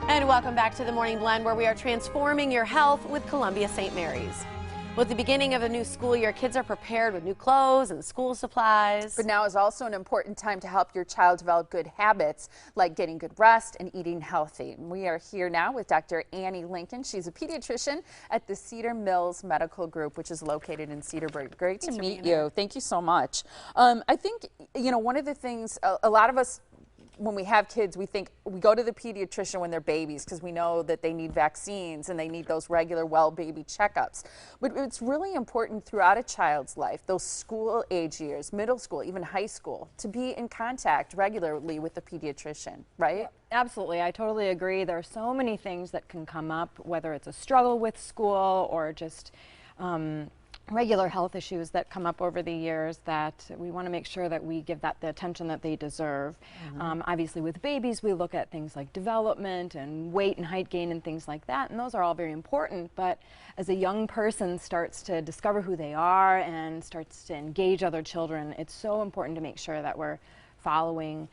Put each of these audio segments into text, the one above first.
And welcome back to the Morning Blend, where we are transforming your health with Columbia St. Mary's. With the beginning of a new school year, kids are prepared with new clothes and school supplies. But now is also an important time to help your child develop good habits, like getting good rest and eating healthy. We are here now with Dr. Annie Lincoln. She's a pediatrician at the Cedar Mills Medical Group, which is located in Cedarburg. Great to meet you. Thank you so much. I think, one of the things a lot of us, when we have kids, we think we go to the pediatrician when they're babies because we know that they need vaccines and they need those regular well baby checkups. But it's really important throughout a child's life, those school age years, middle school, even high school, to be in contact regularly with the pediatrician, right? Absolutely. I totally agree. There are so many things that can come up, whether it's a struggle with school or just regular health issues that come up over the years, that we want to make sure that we give that the attention that they deserve. Obviously with babies, we look at things like development and weight and height gain and things like that, and those are all very important. But as a young person starts to discover who they are and starts to engage other children, it's so important to make sure that we're following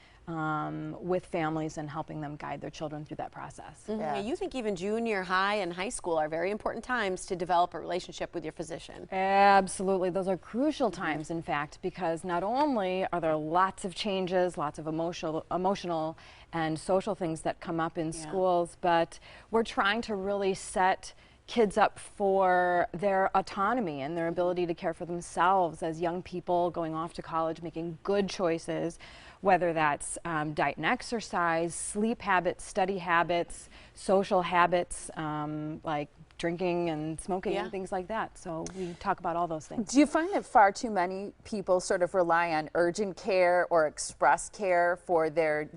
with families and helping them guide their children through that process. Yeah, you think even junior high and high school are very important times to develop a relationship with your physician. Absolutely. Those are crucial times, in fact, because not only are there lots of changes, lots of emotional and social things that come up in schools, but we're trying to really set kids up for their autonomy and their ability to care for themselves as young people going off to college, making good choices, whether that's diet and exercise, sleep habits, study habits, social habits, like drinking and smoking and things like that. So we talk about all those things. Do you find that far too many people sort of rely on urgent care or express care for their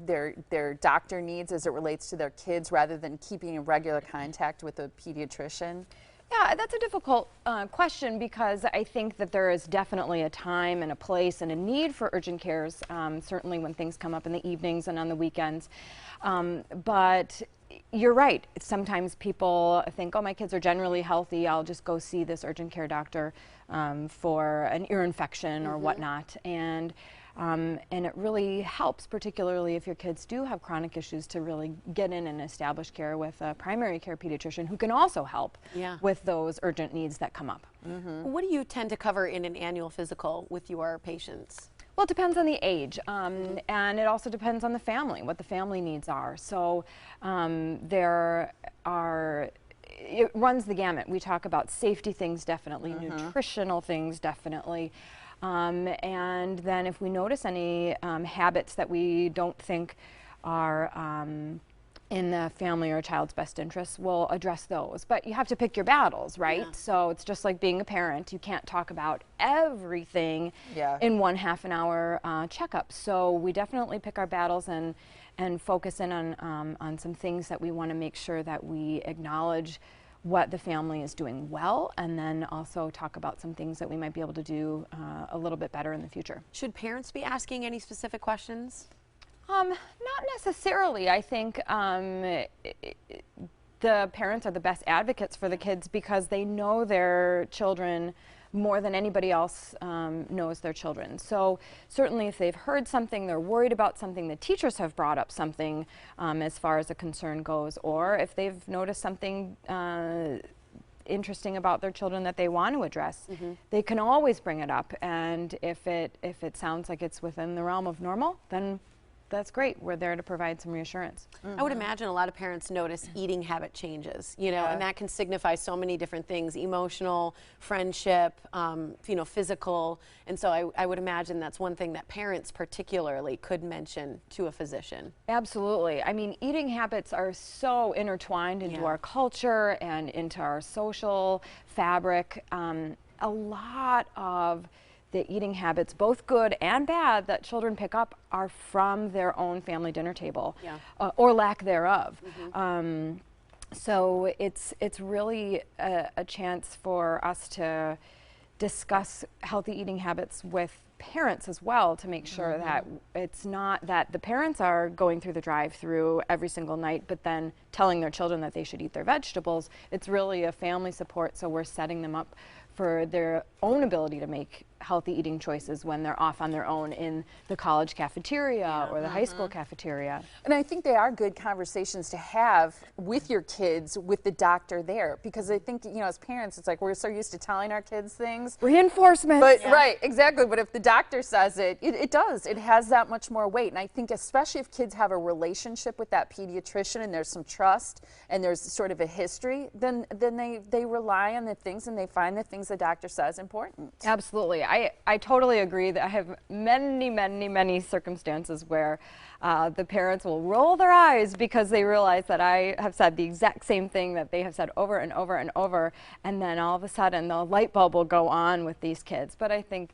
doctor needs as it relates to their kids rather than keeping in regular contact with a pediatrician? Yeah, that's a difficult question, because I think that there is definitely a time and a place and a need for urgent cares, certainly when things come up in the evenings and on the weekends. But you're right. Sometimes people think, oh, my kids are generally healthy, I'll just go see this urgent care doctor for an ear infection or whatnot. And it really helps, particularly if your kids do have chronic issues, to really get in and establish care with a primary care pediatrician who can also help with those urgent needs that come up. What do you tend to cover in an annual physical with your patients? Well, it depends on the age, and it also depends on the family, what the family needs are. So it runs the gamut. We talk about safety things, definitely, nutritional things, definitely. And then if we notice any habits that we don't think are in the family or child's best interest, we'll address those. But you have to pick your battles, right? Yeah. So it's just like being a parent. You can't talk about everything in one half-an-hour checkup. So we definitely pick our battles and focus in on some things that we want to make sure that we acknowledge what the family is doing well, and then also talk about some things that we might be able to do a little bit better in the future. Should parents be asking any specific questions? Not necessarily. I think the parents are the best advocates for the kids because they know their children more than anybody else knows their children. So certainly if they've heard something, they're worried about something, the teachers have brought up something as far as a concern goes, or if they've noticed something interesting about their children that they want to address, they can always bring it up. And if it sounds like it's within the realm of normal, then that's great. We're there to provide some reassurance. I would imagine a lot of parents notice eating habit changes, and that can signify so many different things: emotional, friendship, physical. And so I would imagine that's one thing that parents particularly could mention to a physician. Absolutely. I mean, eating habits are so intertwined into our culture and into our social fabric. A lot of the eating habits, both good and bad, that children pick up are from their own family dinner table, or lack thereof. So it's really a chance for us to discuss healthy eating habits with parents as well, to make sure that it's not that the parents are going through the drive-through every single night but then telling their children that they should eat their vegetables. It's really a family support, so we're setting them up for their own ability to make healthy eating choices when they're off on their own in the college cafeteria or the high school cafeteria. And I think they are good conversations to have with your kids, with the doctor there, because I think, you know, as parents, it's like we're so used to telling our kids things. Reinforcement. But right, exactly. But if the doctor says it, it does. It has that much more weight. And I think especially if kids have a relationship with that pediatrician and there's some trust and there's sort of a history, then they rely on the things and they find the things the doctor says important. Absolutely. I totally agree that I have many circumstances where the parents will roll their eyes because they realize that I have said the exact same thing that they have said over and over and over, and then all of a sudden the light bulb will go on with these kids. But I think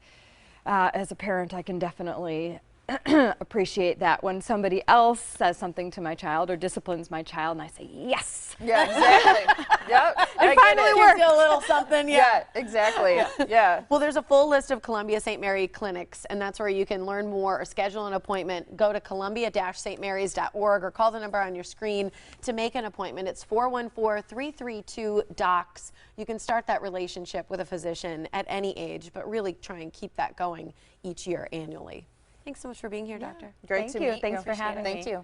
as a parent I can definitely appreciate that when somebody else says something to my child or disciplines my child and I say, yes. Yeah, exactly. Yep. It finally worked. Gives you a little something, Yeah, exactly. Yeah. Well, there's a full list of Columbia St. Mary clinics, and that's where you can learn more or schedule an appointment. Go to columbia-stmarys.org or call the number on your screen to make an appointment. It's 414-332-DOCS. You can start that relationship with a physician at any age, but really try and keep that going each year annually. Thanks so much for being here, Doctor. Great to meet you. Thanks for having me. Thank you.